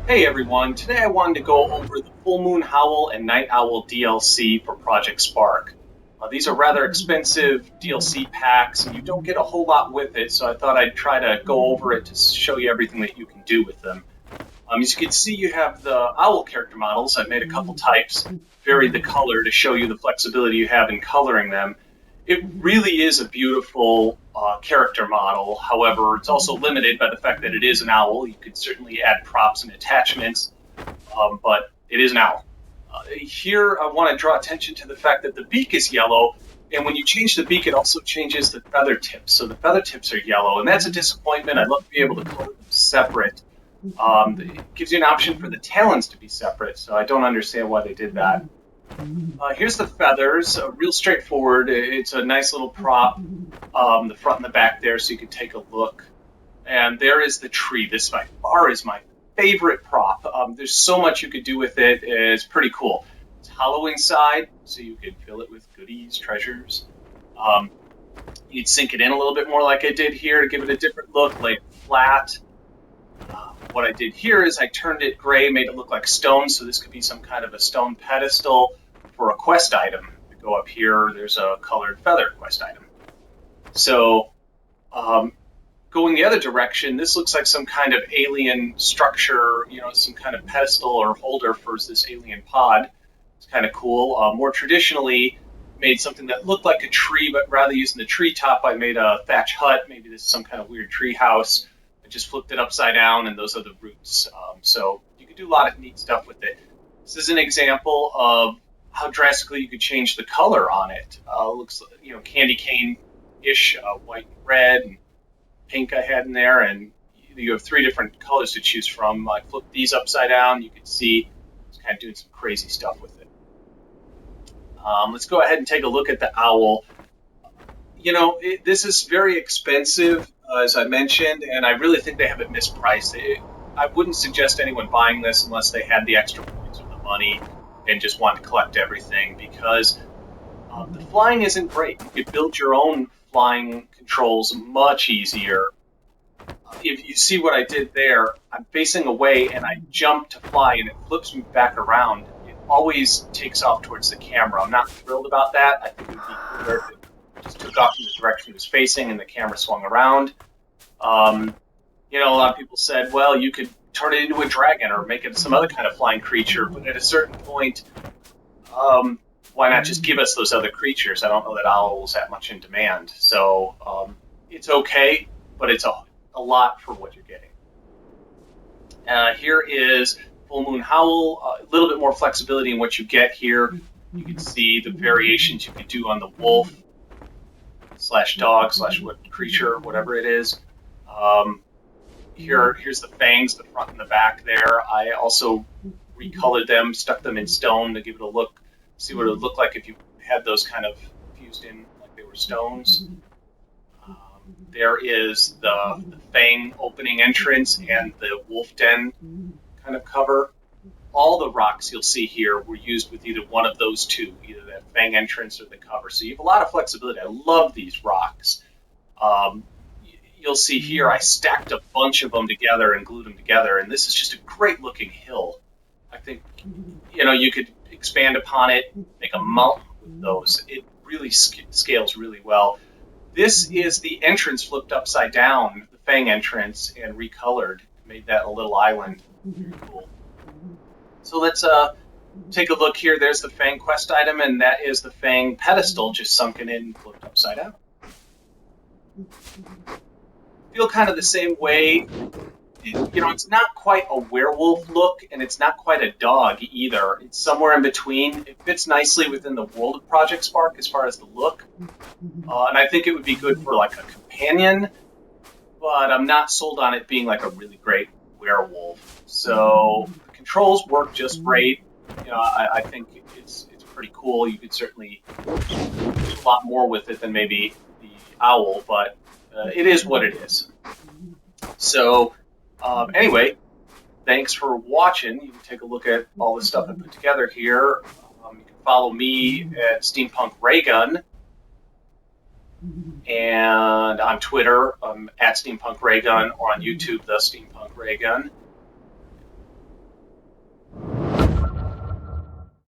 Hey everyone, today I wanted to go over the Full Moon Howl and Night Owl DLC for Project Spark. These are rather expensive DLC packs and you don't get a whole lot with it, so I thought I'd try to go over it to show you everything that you can do with them. As you can see, you have the Owl character models. I've made a couple types, varied the color to show you the flexibility you have in coloring them. It really is a beautiful character model. However, it's also limited by the fact that it is an owl. You could certainly add props and attachments, but it is an owl. Here, I want to draw attention to the fact that the beak is yellow, and when you change the beak, it also changes the feather tips. So the feather tips are yellow, and that's a disappointment. I'd love to be able to color them separate. It gives you an option for the talons to be separate, so I don't understand why they did that. Here's the feathers, real straightforward. It's a nice little prop, the front and the back there, so you can take a look. And there is the tree. This by far is my favorite prop. There's so much you could do with it. It's pretty cool. It's hollow inside, so you could fill it with goodies, treasures. You'd sink it in a little bit more like I did here to give it a different look, lay it flat. What I did here is I turned it gray, made it look like stone, so this could be some kind of a stone pedestal for a quest item. We go up here, there's a colored feather quest item. So going the other direction, this looks like some kind of alien structure, some kind of pedestal or holder for this alien pod. It's kind of cool. More traditionally, made something that looked like a tree, but rather using the treetop, I made a thatch hut. Maybe this is some kind of weird tree house. I just flipped it upside down, and those are the roots. So you could do a lot of neat stuff with it. This is an example of how drastically you could change the color on it. Looks, candy cane-ish, white and red, and pink I had in there, and you have 3 different colors to choose from. I flipped these upside down. You can see it's kind of doing some crazy stuff with it. Let's go ahead and take a look at the owl. This is very expensive, as I mentioned, and I really think they have it mispriced. I wouldn't suggest anyone buying this unless they had the extra points or the money and just want to collect everything, because the flying isn't great. You could build your own flying controls much easier. If you see what I did there, I'm facing away and I jump to fly and it flips me back around. It always takes off towards the camera. I'm not thrilled about that. I think it would be cooler if it just took off in the direction it was facing and the camera swung around. A lot of people said, well, you could turn it into a dragon or make it some other kind of flying creature, but at a certain point, why not just give us those other creatures? I don't know that Owl is that much in demand. So it's okay, but it's a lot for what you're getting. Here is Full Moon Howl, a little bit more flexibility in what you get here. You can see the variations you can do on the wolf / dog / what creature, whatever it is. Here's the fangs, the front and the back there. I also recolored them, stuck them in stone to give it a look, see what it would look like if you had those kind of fused in like they were stones. There is the fang opening entrance and the wolf den kind of cover. All the rocks you'll see here were used with either one of those two, either the fang entrance or the cover. So you have a lot of flexibility. I love these rocks. You'll see here I stacked a bunch of them together and glued them together, and this is just a great looking hill. I think you could expand upon it, make a mountain with those. It really scales really well. This is the entrance flipped upside down, the fang entrance, and recolored. Made that a little island. Very cool. So let's take a look here. There's the fang quest item, and that is the fang pedestal just sunken in, flipped upside down. Feel kind of the same way. It's not quite a werewolf look, and it's not quite a dog either. It's somewhere in between. It fits nicely within the world of Project Spark as far as the look. And I think it would be good for like a companion, but I'm not sold on it being like a really great werewolf. So the controls work just great. I think it's pretty cool. You could certainly do a lot more with it than maybe the owl, but it is what it is. So anyway, thanks for watching. You can take a look at all the stuff I put together here. You can follow me at Steampunk Raygun, and on Twitter at Steampunk Raygun, or on YouTube, The Steampunk Raygun.